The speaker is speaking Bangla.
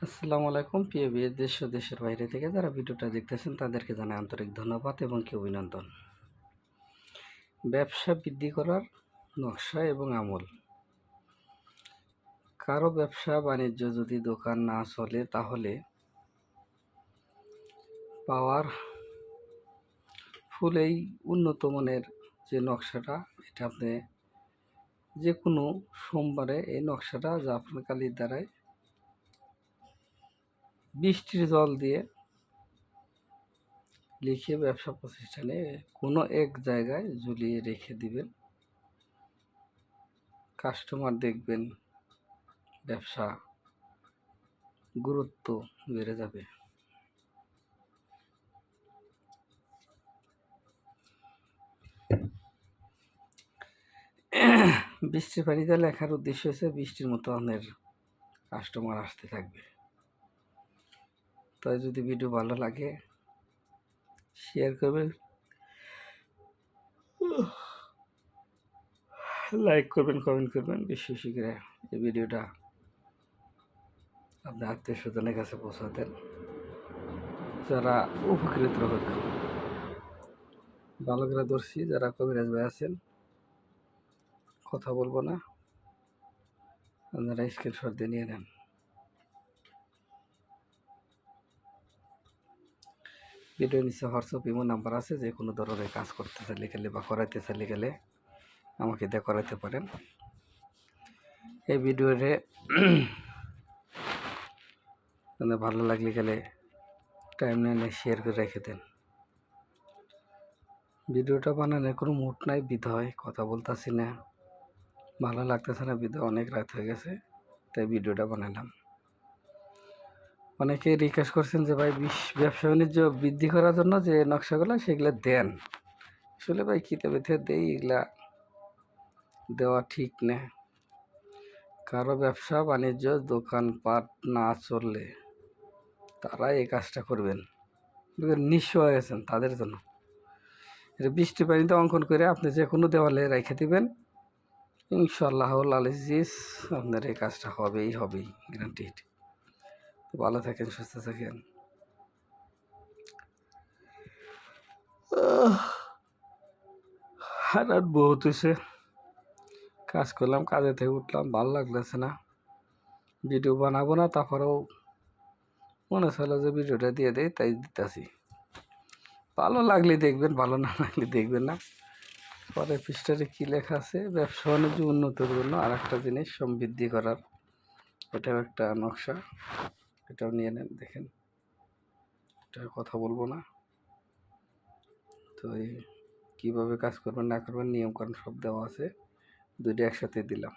আসসালামু আলাইকুম প্রিয় বিয়ে দেশ ও দেশের বাইরে থেকে যারা ভিডিওটা দেখতেছেন তাদেরকে জানাই আন্তরিক ধন্যবাদ এবং কি অভিনন্দন। ব্যবসা বৃদ্ধি করার নকশা এবং আমল। কারো ব্যবসা বাণিজ্য যদি দোকান না চলে তাহলে পাওয়ার ফুল এই উন্নত মানের যে নকশাটা, এটা আপনি যে কোনো সোমবারে এই নকশাটা জাফরান কালির দ্বারাই বৃষ্টির জল দিয়ে লিখে ব্যবসা প্রতিষ্ঠানে কোনো এক জায়গায় ঝুলিয়ে রেখে দিবেন। কাস্টমার দেখবেন ব্যবসা গুরুত্ব বেড়ে যাবে। বৃষ্টির পানিতে লেখার উদ্দেশ্য হচ্ছে বৃষ্টির মতো আপনার কাস্টমার আসতে থাকবে। তাই যদি ভিডিও ভালো লাগে শেয়ার করবেন, লাইক করবেন, কমেন্ট করবেন। বেশি বেশি করে এই ভিডিওটা আপনার আত্মীয় স্বজনের কাছে পৌঁছাতেন যারা উপকৃত হোক। ভালো করে ধরছি, যারা কবিরাজ ভাই আছেন কথা বলবো না, আপনারা স্ক্রিনশট দিয়ে নিয়ে নেন। ভিডিও নিচে হোয়াটসঅ্যাপ ইমো নাম্বার আছে, যে কোনো ধরনের কাজ করতে চাইলে গেলে বা করাইতে চাইলে গেলে আমাকে দিয়ে করাইতে পারেন। এই ভিডিওরে ভালো লাগলে গেলে টাইম লাইনে শেয়ার করে রেখে দেন। ভিডিওটা বানানোর কোনো মুড নাই, বিধায় কথা বলতেছি না, ভালো লাগতেছে না, বিধায় অনেক রাত হয়ে গেছে তাই ভিডিওটা বানালাম। অনেকে রিকোয়েস্ট করছেন যে ভাই ব্যবসা বাণিজ্য বৃদ্ধি করার জন্য যে নকশাগুলো সেগুলো দেন। আসলে ভাই কিতাবে দেই, এগুলা দেওয়া ঠিক না। কারো ব্যবসা বাণিজ্য দোকানপাট না চললে তারা এই কাজটা করবেন, নিঃস্ব হয়ে গেছেন তাদের জন্য। এটা বৃষ্টি পানিতে অঙ্কন করে আপনি যে কোনো দেওয়ালে রেখে দিবেন, ইনশাআল্লাহ আজিজ আপনার এই কাজটা হবেই গ্যারান্টিড। ভালো থাকেন, সুস্থ থাকেন। রাত বহুত হয়েছে, কাজ করলাম, কাজে থেকে উঠলাম, ভালো লাগতেছে না, ভিডিও বানাবো না, তারপরেও মনে হলো যে ভিডিওটা দিয়ে দেয় তাই দিতেছি। ভালো লাগলে দেখবেন, ভালো না লাগলে দেখবেন না। পরে পৃষ্ঠাতে কী লেখা আছে, ব্যবসা বাণিজ্য উন্নতির জন্য আর একটা জিনিস সমৃদ্ধি করার, এটাও একটা নকশা, এটাও নিয়ে নেন, দেখেন। এটা কথা বলবো না, তো এই কীভাবে কাজ করবেন না করবেন নিয়মকানুন সব দেওয়া আছে, দুইটা একসাথে দিলাম।